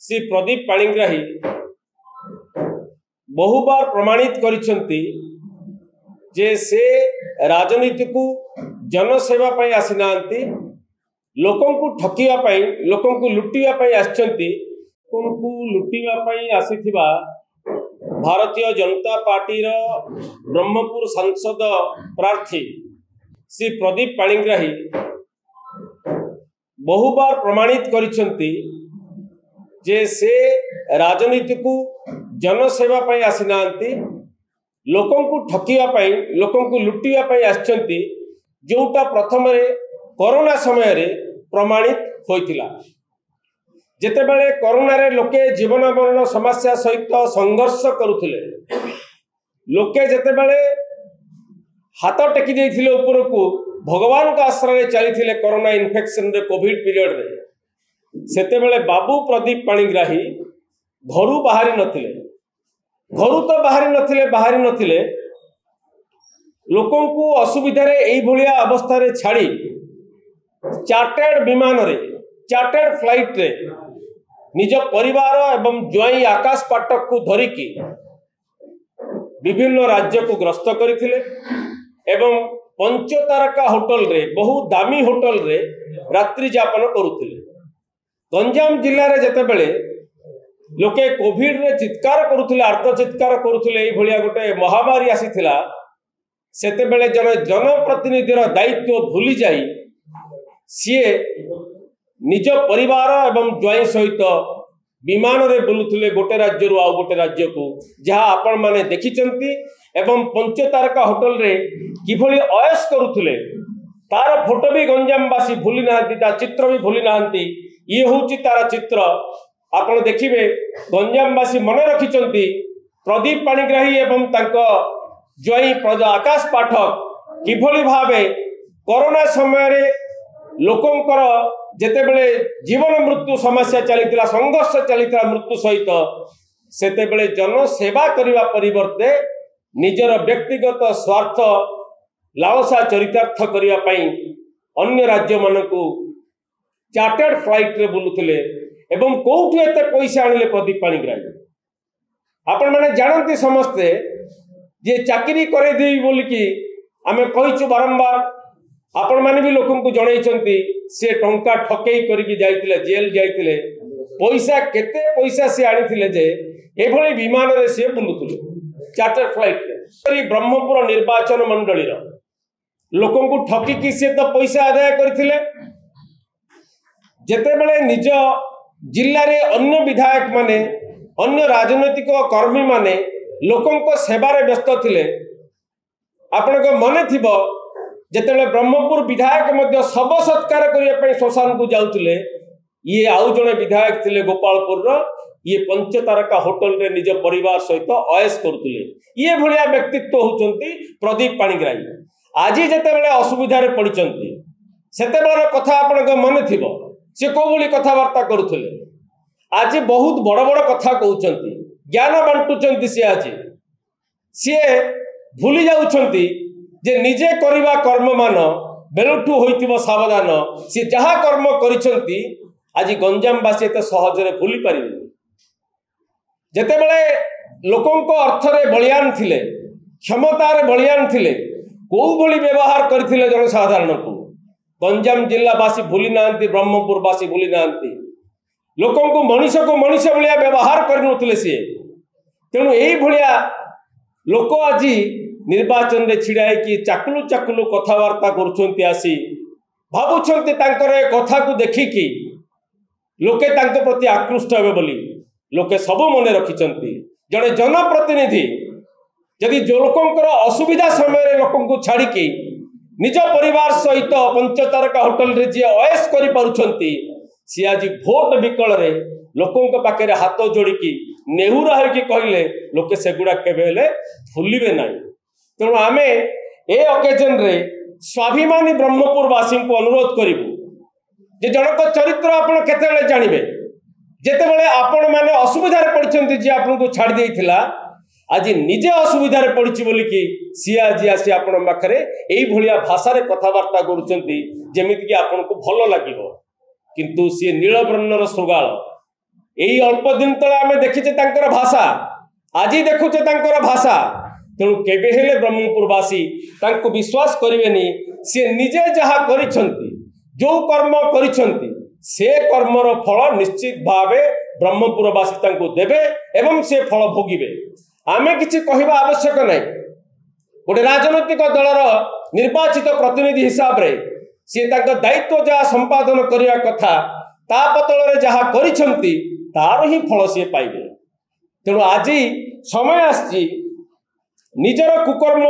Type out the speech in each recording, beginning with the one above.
श्री प्रदीप पाणिग्राही बहुबार प्रमाणित करिसेंती जे से राजनीति को जनसेवा पई आसी नांती, लोकों को ठकिया पई, लोकों को लुटिया पई आछंती। उनको लुटिया पई आसीथिबा भारतीय जनता पार्टी रो ब्रह्मपुर सांसद प्रार्थी श्री प्रदीप पाणिग्राही बहुबार प्रमाणित करिसेंती जे से राजनीति को जनसेवा पई आसी नांती, लोकों को ठकिया पई, लोकों को लुटिया पई आछंती, जोटा प्रथम कोरोना समय रे प्रमाणित होइतिला। जेतेबेले कोरोना रे लोके जीवन मरण समस्या सहित संघर्ष करुथिले, लोके जेतेबेले हाथ टेकी देइथिले ऊपर को भगवान का आश्रय चलीथिले कोरोना इन्फेक्शन रे कोविड पीरियड रे, सेतेबेले बाबू प्रदीप पाणिग्राही घरू बाहरी नथिले। घरू तो बाहरी नथिले लोकों को असुविधा रे एई भलिया अवस्था रे छाड़ी चार्टर्ड विमान रे, चार्टर्ड फ्लाइट रे निज परिवार एवं ज्वाई आकाश पाठक को धरिकी विभिन्न राज्य को ग्रस्त करथिले एवं पंचतारका होटल रे, बहु दामी होटल रे रात्रि यापन करुथिले। गंजाम जिल्ला रे जेतेबेले लोके कोविड रे चित्कार करुथिले, आर्त चित्कार करुथिले, एई भलिया गोटे महामारी आसीथिला, सेतेबेले जने जनप्रतिनिधिर दायित्व भूली जाई सीए निज परिवार एवं ज्वाई सहित विमान रे बुलुथिले गोटे राज्य रु आउ गोटे राज्य को, जहाँ आपण माने देखिचंती एवं पंचतारका होटल रे किभली अयस करुथिले तार फोटो भी गंजामवासी भूली नांती, ता चित्र भी भूली नांती। ये होची तार चित्र आपण देखिबे। गंजामवासी मने रखिचंती प्रदीप पाणिग्राही एवं तांको ज्वाई आकाश पाठक किभली भावे कोरोना समय रे लोकंकर जेतेबेले जीवन मृत्यु समस्या चलीतिला, संघर्ष चलीतिला मृत्यु सहित, सेतेबेले जनसेवा करिवा परिवर्ते निजर व्यक्तिगत स्वार्थ लालसा चरितार्थ करिवा पई अन्य राज्य मानकु चार्टर्ड फ्लाइट रे बुलुथिले एवं कोठु एते पैसा आनिले प्रदीप पाणिग्राही। आपण माने जानंती समस्ते जे चाकरी करे देई बोली कि आमे कहिछु बारंबार, आपण माने भी लोकन को जणैछंती से टंका ठकेई करिकि जाइतिले, जेल जाइतिले, पैसा केते पैसा से आनिथिले जे एभली विमान रे से बुलुथिले चार्टर फ्लाइट रे। ब्रह्मपुर निर्वाचन मंडली रो लोकन को ठकी कि से तो पैसा आदाय करथिले, जेतेबेले निज जिल्ला रे अन्य विधायक माने, अन्य राजनैतिक कर्मी माने लोकन को सेवा रे व्यस्त थिले। आपण को मने थिबो जेतेबेले ब्रह्मपुर विधायक मध्य सब सत्कार करिया पई श्मशान को जाउथिले, ये आउ जणे विधायक थिले गोपालपुर रो, ये पंचतारका होटल रे निज परिवार सहित अयस करथिले। ये भलिया व्यक्तित्व होचंती प्रदीप पाणिग्राही। आजी जेतेबेले असुविधा रे पडिचंती सेतेबेले कथा आपण को मने थिबो से को भली कथावार्ता करुथिले। आज बहुत बड़ बड़ कथा कहउचंती, ज्ञान बांटुचंती। से आज सी भूली जाउछंती जे निजे करिबा कर्म मान बेलुठू होइतिबो सावधान। सी जहा कर्म करिसंती आज गंजामवासी एते सहजरे भूली पारिबे। जेतेबेले लोकंको अर्थरे बलियान थिले, क्षमतार बलियान थिले, को भली व्यवहार करथिले जनसाधारण को गंजाम जिल्लावासी भूली नांती, ब्रह्मपुरवासी भूली नांती। लोकंको मनीष भलिया व्यवहार करनुथिले से। तेणु एई भलिया लोक आज निर्वाचन रे छिड़ाई कि चाकुलु चाकुलु कथावार्ता करुछंती, आसी भाबुछंती तांकर ए कथा को देखिकी लोके तांको प्रति आकृष्ट हेबे बोली। लोके सब मने रखिचंती जने जनप्रतिनिधि यदि जो लोकंकर असुविधा समय रे लोकन को छाड़ी की निज परिवार सहित पंचतारका होटल रे जे अयस करि पारुछंती, सी आज भोट विकल रे लोकंक पाखे हाथ जोड़िकी नेहुरा होइकी कहले लोके सेगुड़ा केबे हेले भूलिबे नाही। तेणु आमे ए ओकेजन रे स्वाभिमानी ब्रह्मपुरवासी को अनुरोध करिबु जे जनक चरित्र आपण केतेबेले जानिबे, जेतेबेले आपण माने असुविधा रे पड़िछंती, जे आपण को छाड़ देइथिला आज निजे असुविधा रे पड़िछि बोली कि सी आज आसी आपण पाखरे एई भलिया भाषा रे कथावार्ता करूछंती जेमिति कि आपण को भलो लागिबो, किंतु सी नीलवर्णर श्रृगाल यही अल्प दिन तले आम देखीचे तांकर भाषा आज देखुचे तांकर भाषा तेणु केबे हेले ब्रह्मपुरवासी तांको विश्वास करिवेनी से निजे जहा करिसंती जो कर्म करिसंती से कर्मर फल निश्चित भावे ब्रह्मपुरवासी तांको देबे एवं से फल भोगिबे। आमे किछि कहिबा आवश्यक नै गोटे राजनैतिक दलर निर्वाचित प्रतिनिधि हिसाब रे से तांको दायित्व जहा संपादन करिया कथा ता बदल जहा करिसंती तार ही फल से पाइबे। तेणु आज समय आसी निजर कुकर्म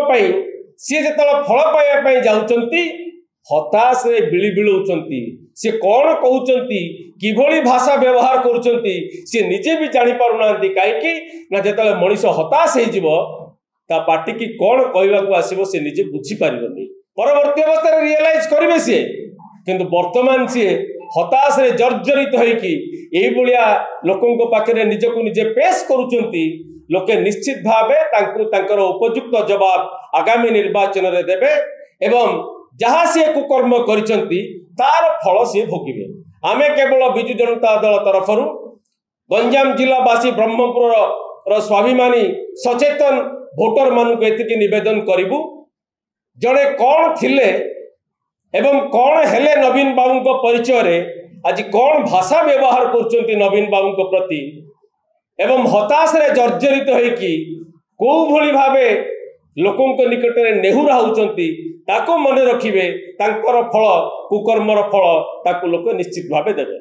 सी जो फल पाइबा जाऊँगी हताश बिलबिलौंती सी कौन कहते किभली भाषा व्यवहार करुँच सी निजे भी जापार कहीं जो मनीष हताश हो पार्टी की कौन कहवाक आसो सी निजे बुझीपार परवर्ती अवस्था रियलाइज करेंगे सी किंतु वर्तमान सी हताश रे जर्जरित होइया लोकों पाखे निजक निजे पेश करुँच लोके निश्चित भावे तांकर उपयुक्त जवाब आगामी निर्वाचन रे देबे एवं जहाँ सी कुकर्म करिसंती तार फल सी भोगिबे। आमे केवल बिजु जनता दल तरफ गंजाम जिलावासी ब्रह्मपुर स्वाभिमानी सचेतन भोटर मानक एतिकी निवेदन करिबु जड़े कौन थिले एवं कौन हेले नवीन बाबू परिचय रे आज कौन भाषा व्यवहार कर नवीन बाबू प्रति एवं हताश रे जर्जरित होइकी को भली भावे लोकों निकट में नेहुरा होउचंती ताको मने रखिबे तांकर फल कुकर्मर फल ताको लोक निश्चित भावे देबे।